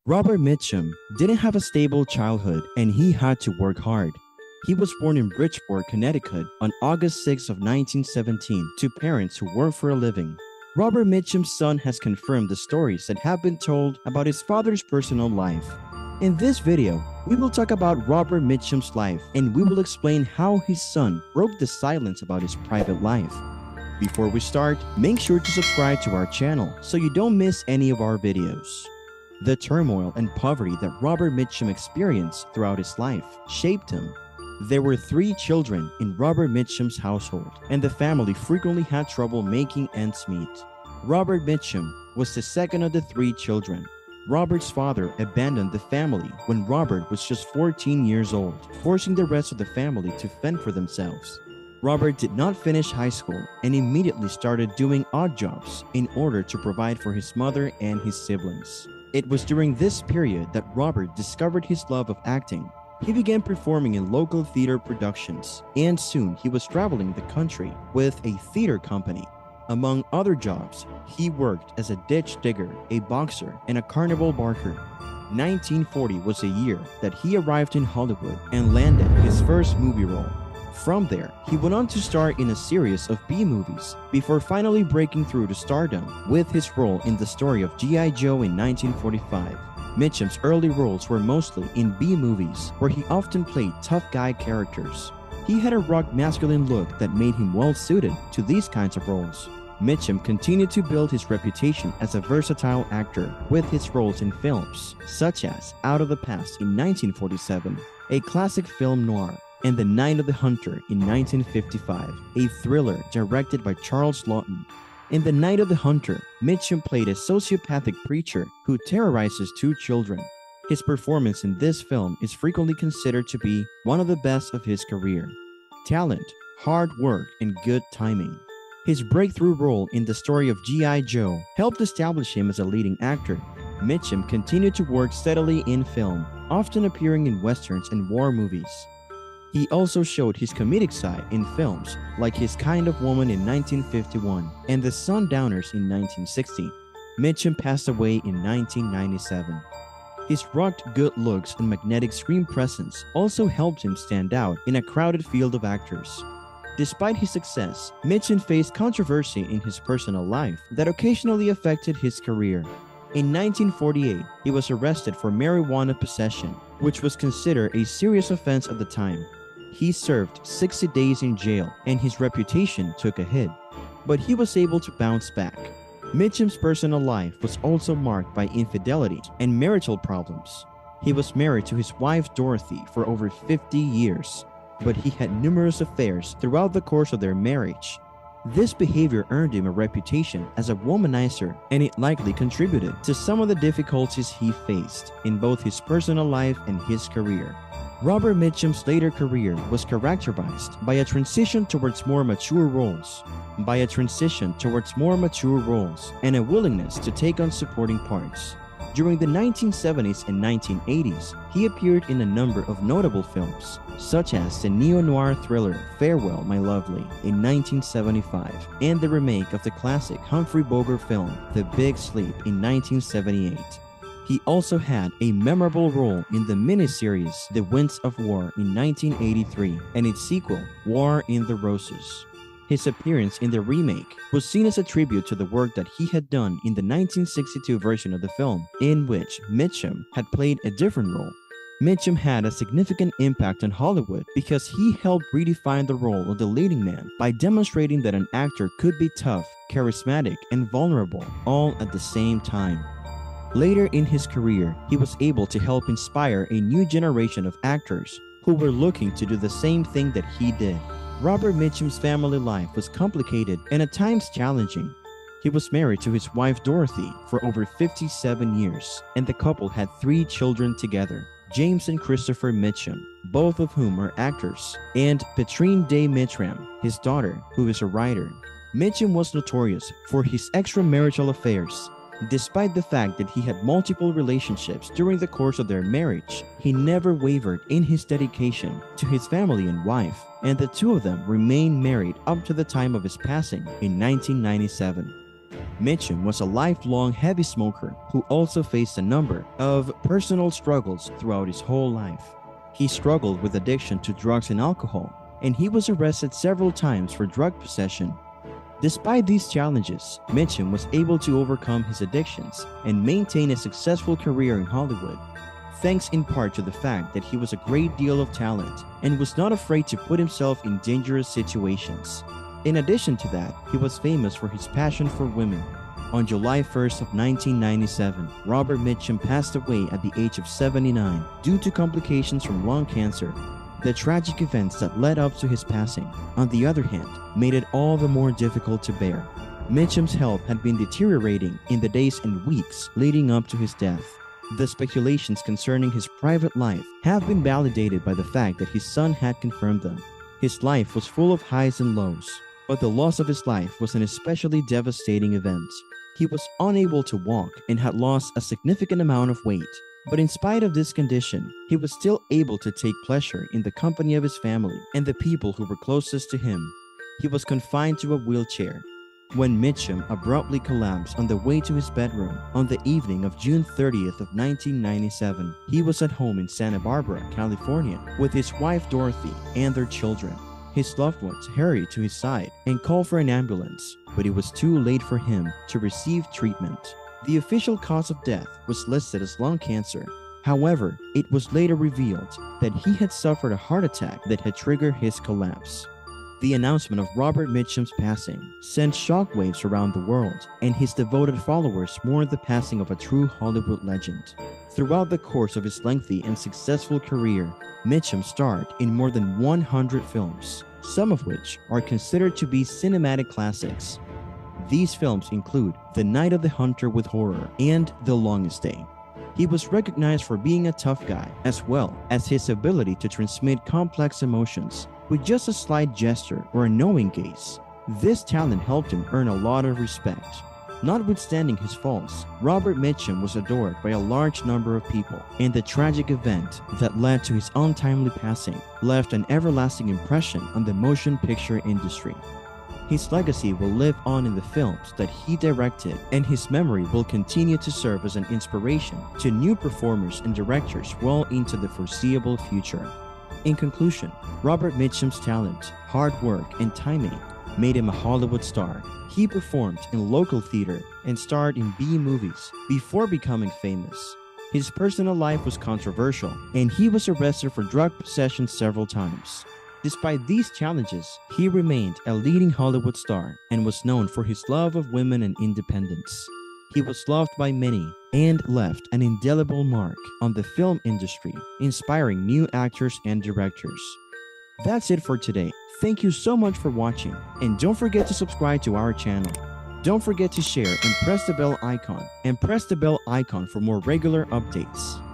Robert Mitchum didn't have a stable childhood and he had to work hard. He was born in Bridgeport, Connecticut on August 6 of 1917 to parents who worked for a living. Robert Mitchum's son has confirmed the stories that have been told about his father's personal life. In this video, we will talk about Robert Mitchum's life and we will explain how his son broke the silence about his private life. Before we start, make sure to subscribe to our channel so you don't miss any of our videos. The turmoil and poverty that Robert Mitchum experienced throughout his life shaped him. There were 3 children in Robert Mitchum's household, and the family frequently had trouble making ends meet. Robert Mitchum was the second of the 3 children. Robert's father abandoned the family when Robert was just 14 years old, forcing the rest of the family to fend for themselves. Robert did not finish high school and immediately started doing odd jobs in order to provide for his mother and his siblings. It was during this period that Robert discovered his love of acting. He began performing in local theater productions, and soon he was traveling the country with a theater company. Among other jobs, he worked as a ditch digger, a boxer, and a carnival barker. 1940 was a year that he arrived in Hollywood and landed his first movie role. From there, he went on to star in a series of B-movies before finally breaking through to stardom with his role in the story of G.I. Joe in 1945. Mitchum's early roles were mostly in B-movies, where he often played tough guy characters. He had a rock masculine look that made him well suited to these kinds of roles. Mitchum continued to build his reputation as a versatile actor with his roles in films, such as Out of the Past in 1947, a classic film noir, and The Night of the Hunter in 1955, a thriller directed by Charles Laughton. In The Night of the Hunter, Mitchum played a sociopathic preacher who terrorizes 2 children. His performance in this film is frequently considered to be one of the best of his career. Talent, hard work, and good timing. His breakthrough role in the story of G.I. Joe helped establish him as a leading actor. Mitchum continued to work steadily in film, often appearing in westerns and war movies. He also showed his comedic side in films like His Kind of Woman in 1951 and The Sundowners in 1960. Mitchum passed away in 1997. His rugged good looks and magnetic screen presence also helped him stand out in a crowded field of actors. Despite his success, Mitchum faced controversy in his personal life that occasionally affected his career. In 1948, he was arrested for marijuana possession, which was considered a serious offense at the time. He served 60 days in jail and his reputation took a hit, but he was able to bounce back. Mitchum's personal life was also marked by infidelity and marital problems. He was married to his wife Dorothy for over 50 years, but he had numerous affairs throughout the course of their marriage. This behavior earned him a reputation as a womanizer, and it likely contributed to some of the difficulties he faced in both his personal life and his career. Robert Mitchum's later career was characterized by a transition towards more mature roles, and a willingness to take on supporting parts. During the 1970s and 1980s, he appeared in a number of notable films, such as the neo-noir thriller Farewell, My Lovely in 1975, and the remake of the classic Humphrey Bogart film The Big Sleep in 1978. He also had a memorable role in the miniseries The Winds of War in 1983 and its sequel, War in the Roses. His appearance in the remake was seen as a tribute to the work that he had done in the 1962 version of the film, in which Mitchum had played a different role. Mitchum had a significant impact on Hollywood because he helped redefine the role of the leading man by demonstrating that an actor could be tough, charismatic, and vulnerable all at the same time. Later in his career, he was able to help inspire a new generation of actors who were looking to do the same thing that he did. Robert Mitchum's family life was complicated and at times challenging. He was married to his wife Dorothy for over 57 years, and the couple had 3 children together, James and Christopher Mitchum, both of whom are actors, and Petrine Day Mitram, his daughter, who is a writer. Mitchum was notorious for his extramarital affairs. Despite the fact that he had multiple relationships during the course of their marriage, he never wavered in his dedication to his family and wife, and the 2 of them remained married up to the time of his passing in 1997. Mitchum was a lifelong heavy smoker who also faced a number of personal struggles throughout his whole life. He struggled with addiction to drugs and alcohol, and he was arrested several times for drug possession. Despite these challenges, Mitchum was able to overcome his addictions and maintain a successful career in Hollywood, thanks in part to the fact that he was a great deal of talent and was not afraid to put himself in dangerous situations. In addition to that, he was famous for his passion for women. On July 1st of 1997, Robert Mitchum passed away at the age of 79 due to complications from lung cancer. The tragic events that led up to his passing, on the other hand, made it all the more difficult to bear. Mitchum's health had been deteriorating in the days and weeks leading up to his death. The speculations concerning his private life have been validated by the fact that his son had confirmed them. His life was full of highs and lows, but the loss of his life was an especially devastating event. He was unable to walk and had lost a significant amount of weight. But in spite of this condition, he was still able to take pleasure in the company of his family and the people who were closest to him. He was confined to a wheelchair. When Mitchum abruptly collapsed on the way to his bedroom on the evening of June 30th of 1997, he was at home in Santa Barbara, California, with his wife Dorothy and their children. His loved ones hurried to his side and called for an ambulance, but it was too late for him to receive treatment. The official cause of death was listed as lung cancer. However, it was later revealed that he had suffered a heart attack that had triggered his collapse. The announcement of Robert Mitchum's passing sent shockwaves around the world, and his devoted followers mourned the passing of a true Hollywood legend. Throughout the course of his lengthy and successful career, Mitchum starred in more than 100 films, some of which are considered to be cinematic classics. These films include The Night of the Hunter with Horror and The Longest Day. He was recognized for being a tough guy, as well as his ability to transmit complex emotions with just a slight gesture or a knowing gaze. This talent helped him earn a lot of respect. Notwithstanding his faults, Robert Mitchum was adored by a large number of people, and the tragic event that led to his untimely passing left an everlasting impression on the motion picture industry. His legacy will live on in the films that he directed, and his memory will continue to serve as an inspiration to new performers and directors well into the foreseeable future. In conclusion, Robert Mitchum's talent, hard work, and timing made him a Hollywood star. He performed in local theater and starred in B-movies before becoming famous. His personal life was controversial, and he was arrested for drug possession several times. Despite these challenges, he remained a leading Hollywood star and was known for his love of women and independence. He was loved by many and left an indelible mark on the film industry, inspiring new actors and directors. That's it for today. Thank you so much for watching, and don't forget to subscribe to our channel. Don't forget to share and press the bell icon for more regular updates.